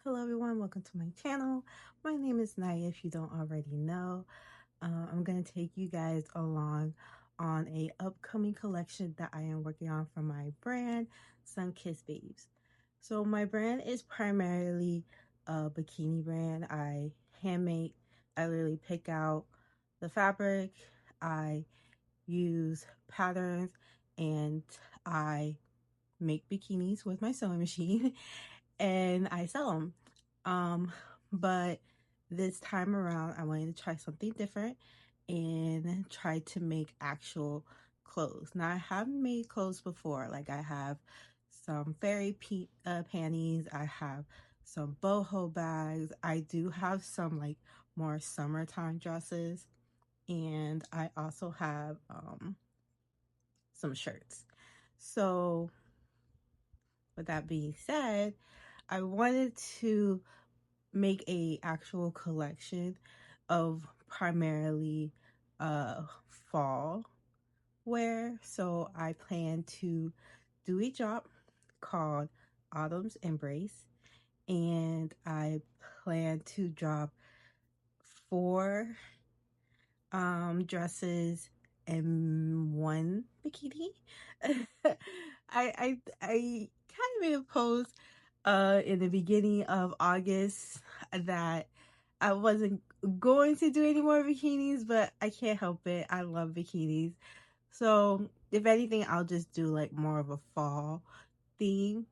Hello everyone, welcome to my channel. My name is Naya, if you don't already know. I'm going to take you guys along on a upcoming collection that I am working on for my brand, Sun-Kissed Babes. So my brand is primarily a bikini brand. I handmade, I literally pick out the fabric, I use patterns, and I make bikinis with my sewing machine and I sell them. Um, but this time around, I wanted to try something different and try to make actual clothes. Now, I have made clothes before, like I have some panties, I have some boho bags, I do have some like more summertime dresses, and I also have some shirts. So, with that being said, I wanted to make a actual collection of primarily fall wear. So I plan to do a drop called Autumn's Embrace, and I plan to drop 4 dresses and 1 bikini. I kind of made a post in the beginning of August that I wasn't going to do any more bikinis, but I can't help it. I love bikinis. So if anything, I'll just do like more of a fall theme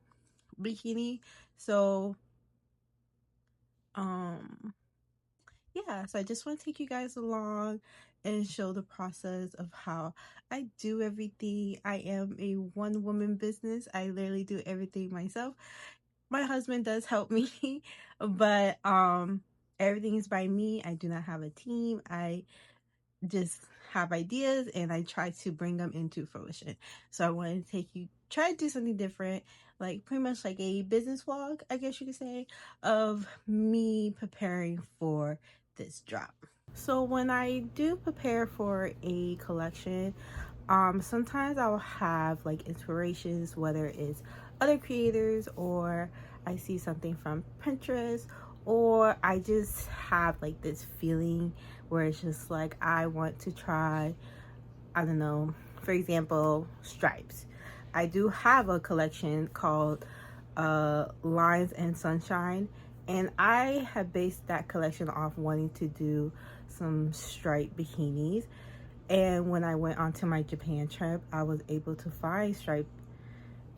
bikini. So um yeah, so I just want to take you guys along and show the process of how I do everything. I am a one woman business. I literally do everything myself. My husband does help me, but everything is by me. I do not have a team. I just have ideas and I try to bring them into fruition. So I wanted to take you try to do something different, like pretty much like a business vlog, I guess you could say, of me preparing for this drop. So when I do prepare for a collection, sometimes I'll have like inspirations, whether it's other creators or I see something from Pinterest, or I just have like this feeling where it's just like I want to try, I don't know, for example, stripes. I do have a collection called Lines and Sunshine, and I have based that collection off wanting to do some striped bikinis. And when I went onto my Japan trip, I was able to find striped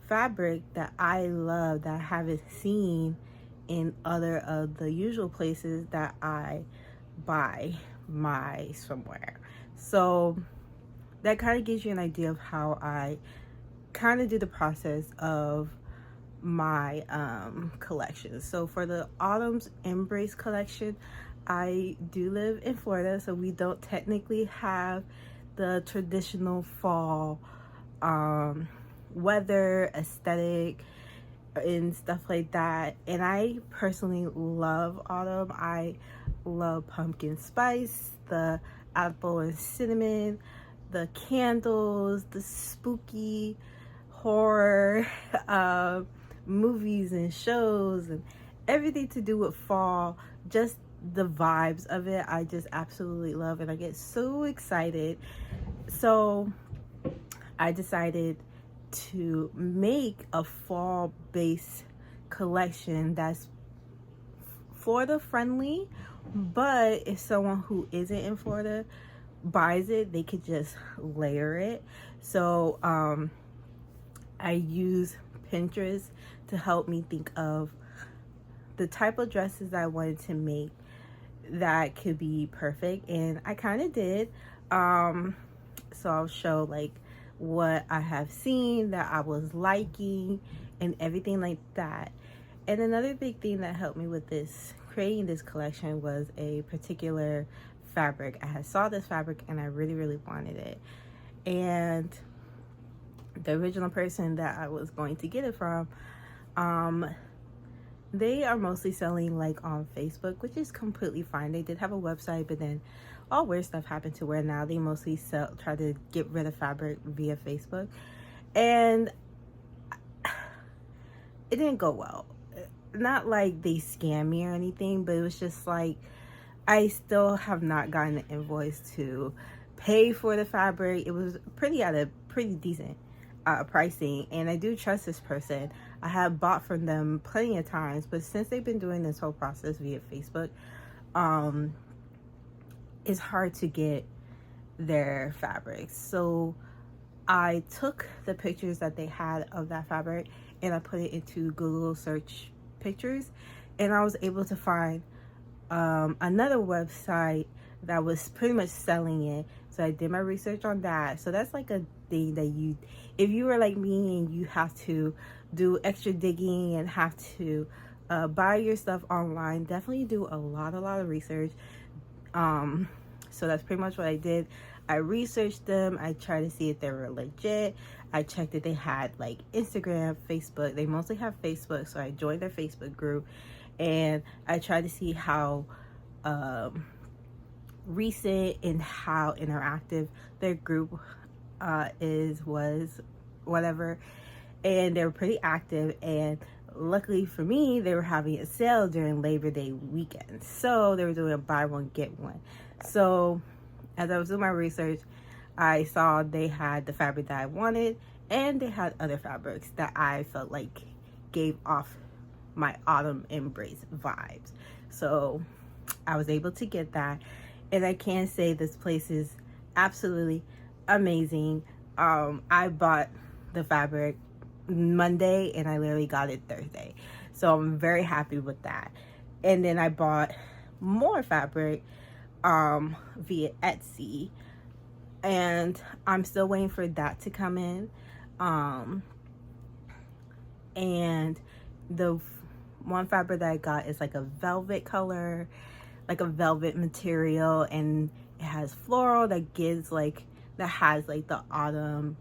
fabric that I love, that I haven't seen in other of the usual places that I buy my swimwear. So that kind of gives you an idea of how I kind of do the process of my collection. So for the Autumn's Embrace collection, I do live in Florida, so we don't technically have the traditional fall weather aesthetic and stuff like that. And I personally love autumn. I love pumpkin spice, the apple and cinnamon, the candles, the spooky horror movies and shows, and everything to do with fall. Just the vibes of it, I just absolutely love, and I get so excited. So I decided to make a fall based collection that's Florida friendly, but if someone who isn't in Florida buys it, they could just layer it. So I use Pinterest to help me think of the type of dresses I wanted to make that could be perfect, and I kind of did. So I'll show like what I have seen that I was liking and everything like that. And another big thing that helped me with this, creating this collection, was a particular fabric. I had saw this fabric and I really wanted it, and the original person that I was going to get it from, they are mostly selling like on Facebook, which is completely fine. They did have a website, but then all weird stuff happened to where now they mostly try to get rid of fabric via Facebook, and it didn't go well. not like they scam me or anything, but it was just like I still have not gotten the invoice to pay for the fabric. It was at a pretty decent pricing, and I do trust this person. I have bought from them plenty of times, but since they've been doing this whole process via Facebook, it's hard to get their fabrics. So I took the pictures that they had of that fabric and I put it into Google search pictures, and I was able to find another website that was pretty much selling it. So I did my research on that. So that's like a thing that you, if you were like me and you have to do extra digging and have to buy your stuff online, definitely do a lot of research. So that's pretty much what I did. I researched them. I tried to see if they were legit. I checked if they had like Instagram, Facebook. They mostly have Facebook, so I joined their Facebook group, and I tried to see how recent and how interactive their group was, whatever. And they were pretty active, and luckily for me, they were having a sale during Labor Day weekend, so they were doing a buy one get one. So as I was doing my research, I saw they had the fabric that I wanted, and they had other fabrics that I felt like gave off my autumn embrace vibes. So I was able to get that, and I can say this place is absolutely amazing. I bought the fabric Monday and I literally got it Thursday, so I'm very happy with that. And then I bought more fabric via Etsy, and I'm still waiting for that to come in. And the one fabric that I got is like a velvet color, like a velvet material, and it has floral that gives like, that has like the autumn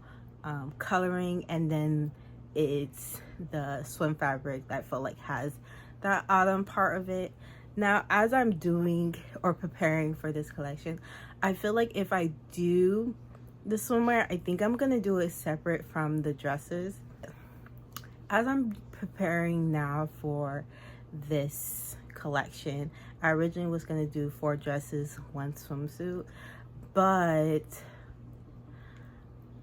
coloring, and then it's the swim fabric that I feel like has that autumn part of it. Now, as I'm doing or preparing for this collection, I feel like if I do the swimwear, I think I'm gonna do it separate from the dresses. As I'm preparing now for this collection, I originally was gonna do 4 dresses, 1 swimsuit, but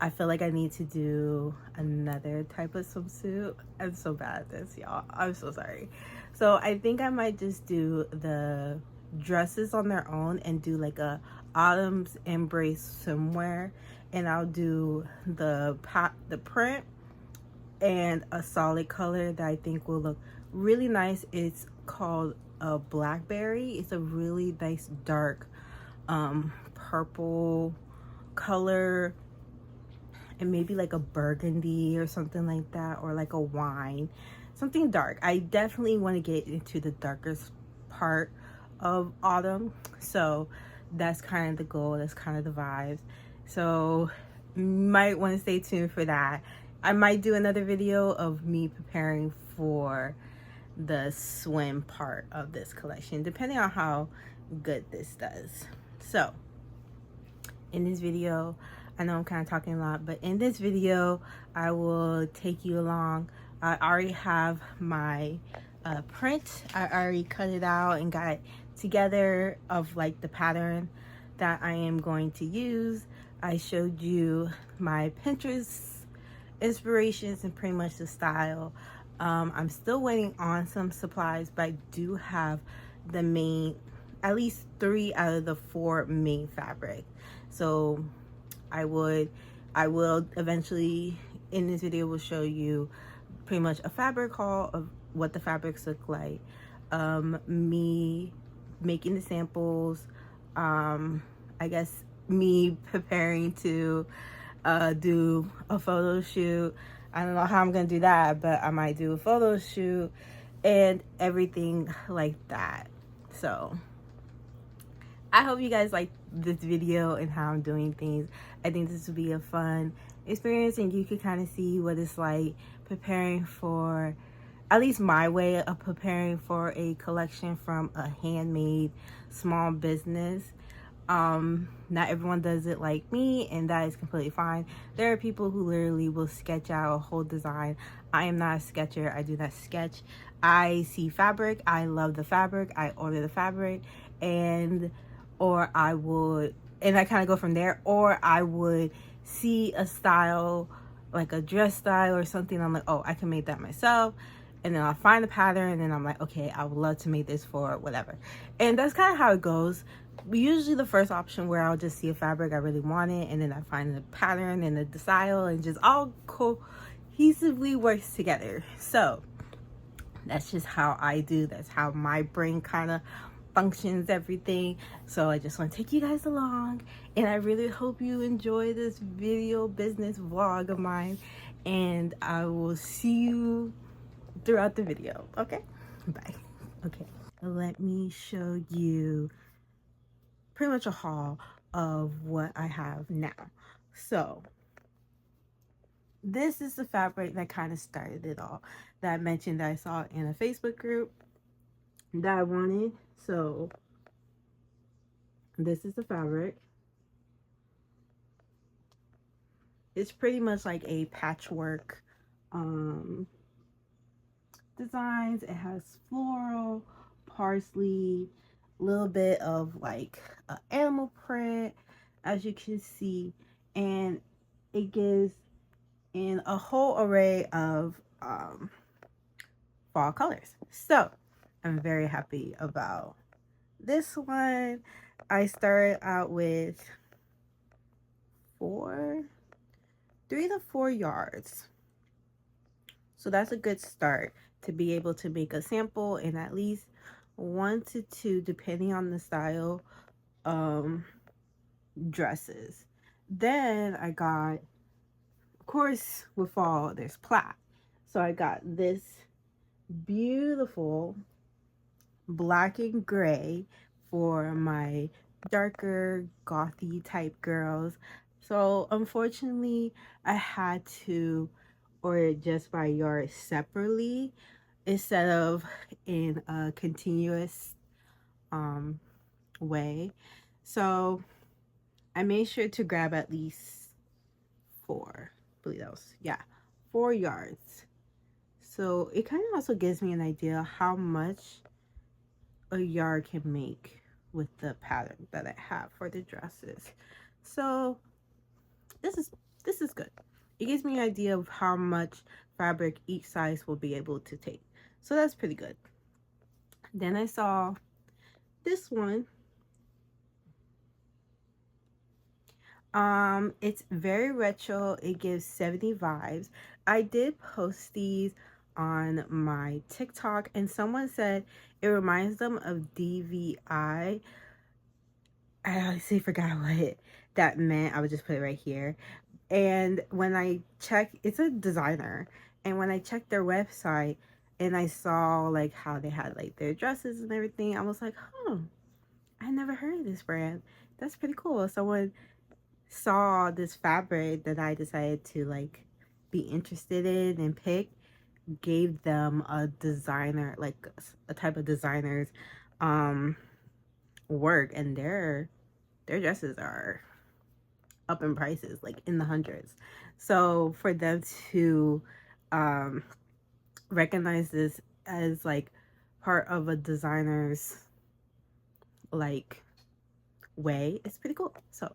I feel like I need to do another type of swimsuit. I'm so bad at this, y'all. I'm so sorry. So I think I might just do the dresses on their own and do like a autumn's embrace swimwear, and I'll do the print and a solid color that I think will look really nice. It's called a blackberry. It's a really nice dark purple color, and maybe like a burgundy or something like that, or like a wine, something dark. I definitely want to get into the darkest part of autumn, so that's kind of the goal, that's kind of the vibes. So you might want to stay tuned for that. I might do another video of me preparing for the swim part of this collection, depending on how good this does. So in this video, I know I'm kind of talking a lot, but in this video, I will take you along. I already have my print. I already cut it out and got it together of like the pattern that I am going to use. I showed you my Pinterest inspirations and pretty much the style. I'm still waiting on some supplies, but I do have the main, at least 3 out of the 4 main fabric. So I will eventually, in this video, will show you pretty much a fabric haul of what the fabrics look like, me making the samples, I guess me preparing to do a photo shoot. I don't know how I'm gonna do that, but I might do a photo shoot and everything like that. So I hope you guys like this video and how I'm doing things. I think this will be a fun experience, and you can kind of see what it's like preparing for, at least my way of preparing for a collection from a handmade small business. Not everyone does it like me, and that is completely fine. There are people who literally will sketch out a whole design. I am not a sketcher. I do not sketch. I see fabric, I love the fabric, I order the fabric, and or I would, and I kind of go from there, or I would see a style, like a dress style or something. I'm like, oh, I can make that myself. And then I'll find the pattern, and then I'm like, okay, I would love to make this for whatever. And that's kind of how it goes. Usually the first option where I'll just see a fabric I really want it, and then I find the pattern and the style, and just all cohesively works together. So that's just how I do. That's how my brain kind of functions, everything. So I just want to take you guys along, and I really hope you enjoy this video business vlog of mine, and I will see you throughout the video. Okay, bye. Okay, let me show you pretty much a haul of what I have now. So this is the fabric that kind of started it all, that I mentioned that I saw in a Facebook group that I wanted. So this is the fabric. It's pretty much like a patchwork designs. It has floral, parsley, a little bit of like animal print, as you can see, and it gives in a whole array of fall colors. So I'm very happy about this one. I started out with 3 to 4 yards. So that's a good start to be able to make a sample in at least 1 to 2, depending on the style, dresses. Then I got, of course, with fall, there's plaid. So I got this beautiful black and gray for my darker gothy type girls. So unfortunately, I had to order it just by yard separately instead of in a continuous way. So I made sure to grab at least 4, I believe that was, yeah, 4 yards. So it kind of also gives me an idea how much a yard can make with the pattern that I have for the dresses. So this is good. It gives me an idea of how much fabric each size will be able to take. So that's pretty good. Then I saw this one. It's very retro. It gives 70s vibes. I did post these on my TikTok, and someone said it reminds them of DVI. I honestly forgot what that meant. I would just put it right here. And when I checked, it's a designer, and when I checked their website and I saw like how they had like their dresses and everything, I was like, huh, I never heard of this brand. That's pretty cool. Someone saw this fabric that I decided to like be interested in and pick, gave them a designer, like a type of designer's work, and their dresses are up in prices, like in the hundreds. So for them to recognize this as like part of a designer's like way, it's pretty cool. So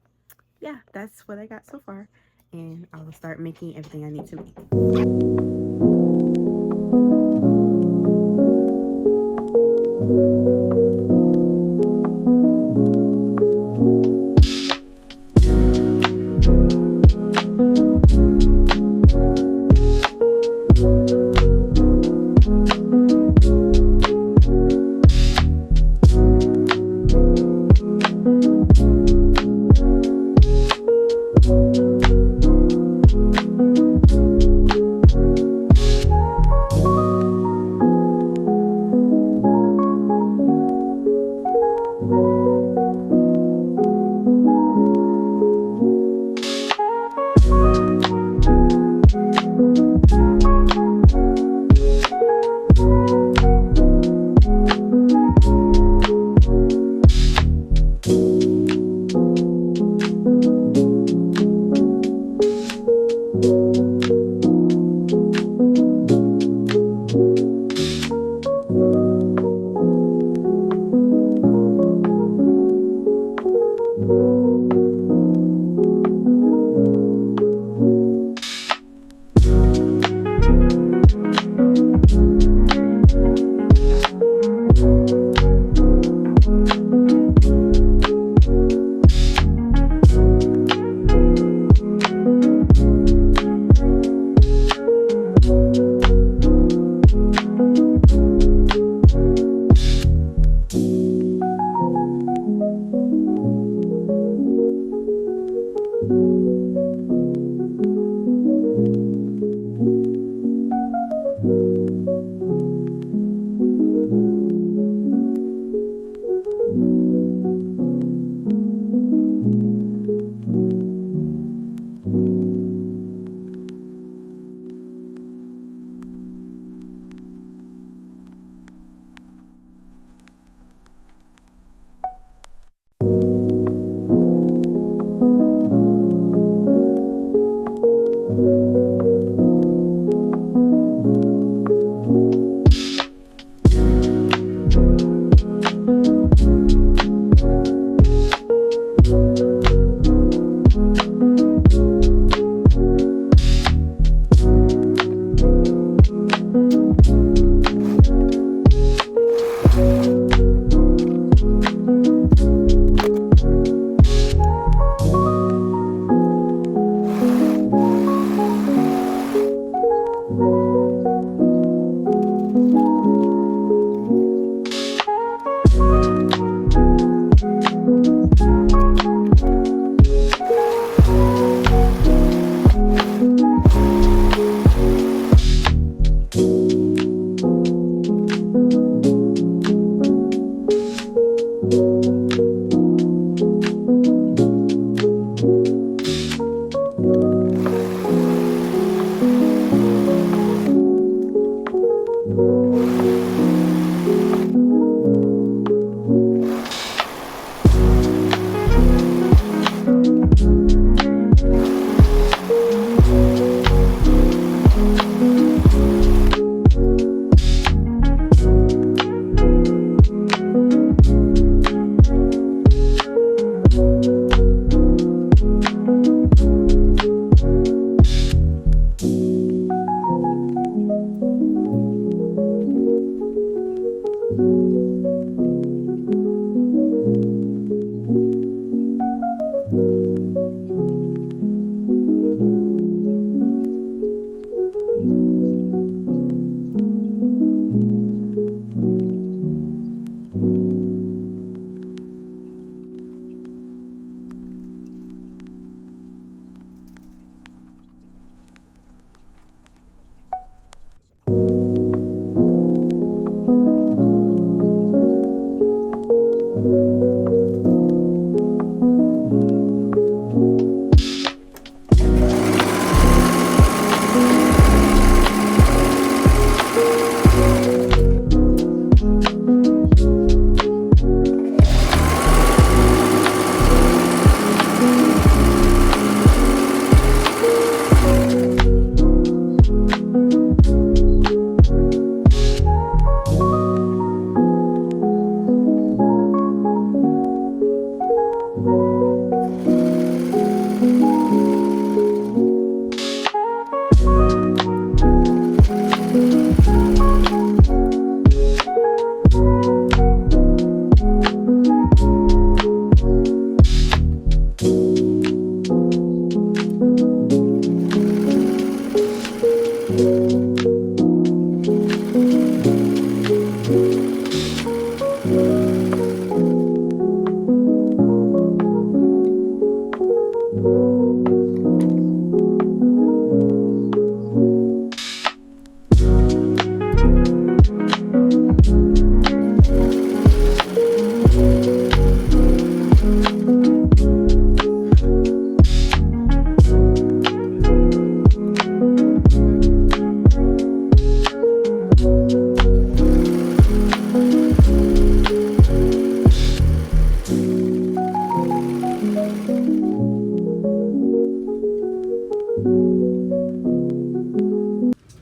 yeah, that's what I got so far, and I will start making everything I need to make.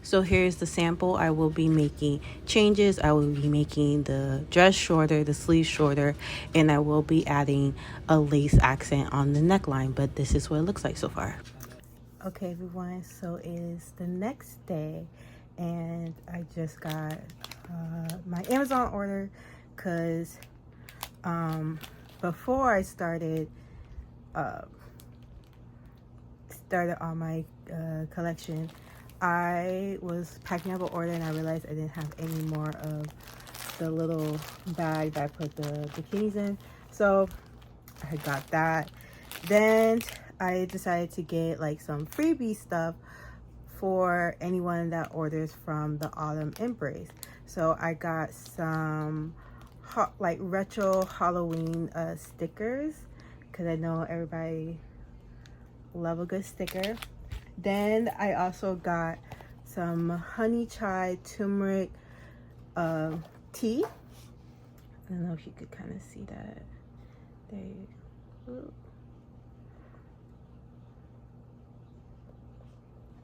So here's the sample. I will be making changes. I will be making the dress shorter, the sleeve shorter, and I will be adding a lace accent on the neckline. But this is what it looks like so far. Okay, everyone, so it is the next day, and I just got my Amazon order because before I started on my collection, I was packing up an order and I realized I didn't have any more of the little bag that I put the bikinis in. So I got that. Then I decided to get like some freebie stuff for anyone that orders from the Autumn Embrace. So I got some like retro Halloween stickers because I know everybody love a good sticker. Then I also got some honey chai turmeric tea. I don't know if you could kind of see that. There you go.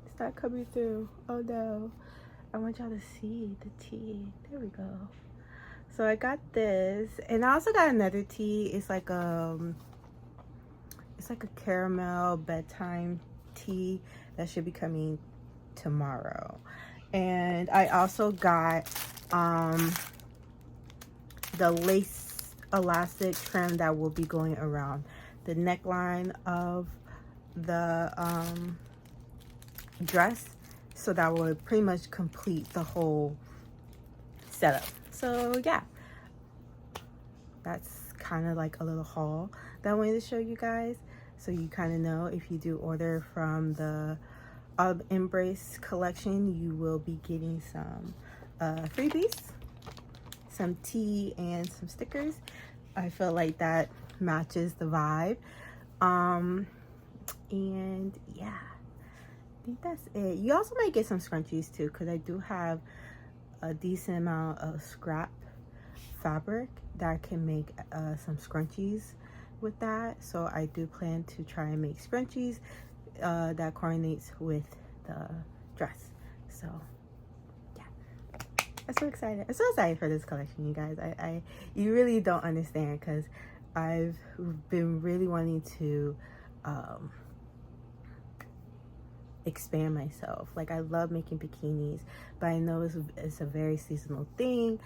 It's not coming through. Oh no. I want y'all to see the tea. There we go. So I got this, and I also got another tea. It's like a caramel bedtime tea that should be coming tomorrow. And I also got the lace elastic trim that will be going around the neckline of the dress, so that will pretty much complete the whole setup. So yeah, that's kind of like a little haul that I wanted to show you guys, so you kind of know if you do order from the Embrace collection, you will be getting some freebies, some tea and some stickers. I feel like that matches the vibe. And yeah, I think that's it. You also might get some scrunchies too, because I do have a decent amount of scrap fabric that I can make some scrunchies with that. So I do plan to try and make scrunchies that coordinates with the dress. So yeah, I'm so excited. I'm so excited for this collection, you guys. You really don't understand, because I've been really wanting to expand myself. Like, I love making bikinis, but I know it's a very seasonal thing,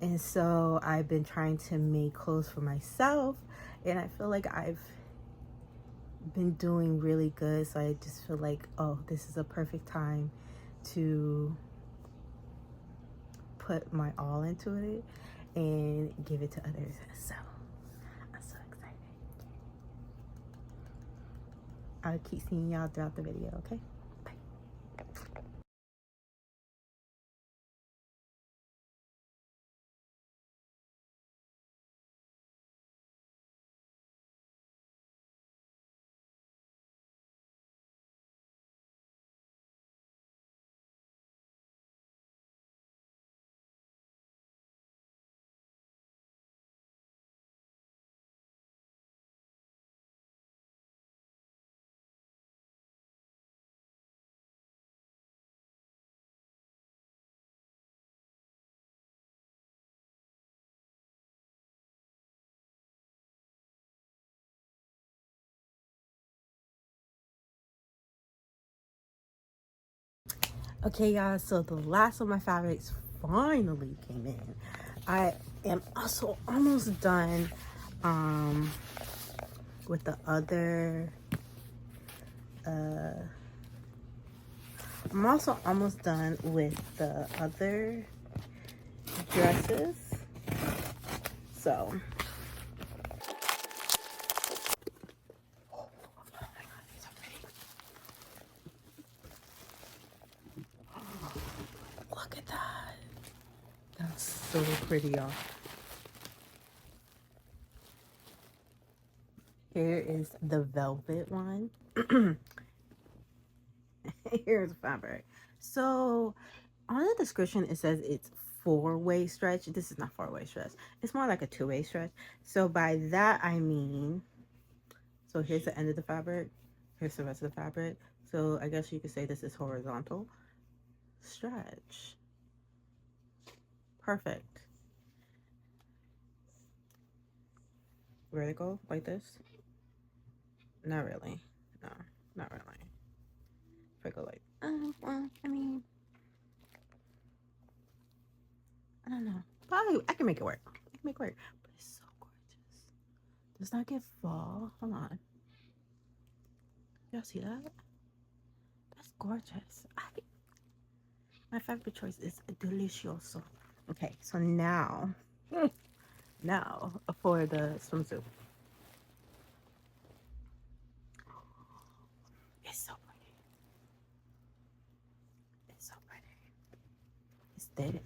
and so I've been trying to make clothes for myself, and I feel like I've been doing really good. So I just feel like, oh, this is a perfect time to put my all into it and give it to others. So I'm so excited. I'll keep seeing y'all throughout the video, okay? Okay, y'all, so the last of my fabrics finally came in. I am also almost done with the other I'm also almost done with the other dresses. So oh my god, these are pretty. Oh, look at that. That's so pretty, y'all. Here is the velvet one. Here's the fabric. So on the description it says it's 4-way stretch. This is not 4-way stretch. It's more like a 2-way stretch. So by that I mean, so here's the end of the fabric. Here's the rest of the fabric. So I guess you could say this is horizontal stretch. Perfect. Vertical like this? Not really. No, not really. If I go like, well, I mean, I don't know. Probably I can make it work. I can make it work. But it's so gorgeous. Does not get fall. Hold on. Y'all see that? That's gorgeous. My favorite choice is delicioso. Okay, so now, now for the swimsuit. It's so pretty. It's so pretty. Aesthetic.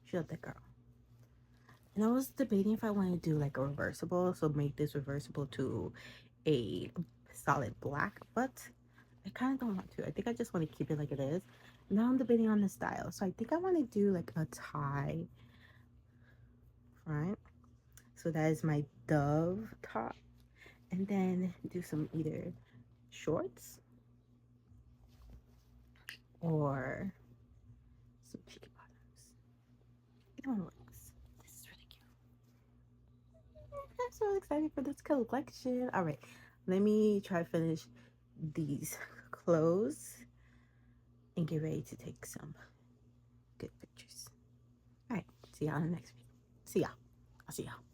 She a thick girl. And I was debating if I want to do like a reversible, so make this reversible to a solid black, but I kind of don't want to. I think I just want to keep it like it is. Now I'm debating on the style, so I think I want to do like a tie front. So that is my dove top, and then do some either shorts or some cheeky bottoms. Either one works. This is really cute. I'm so excited for this collection. All right, let me try to finish these clothes and get ready to take some good pictures. All right, see y'all in the next video. See y'all. I'll see y'all.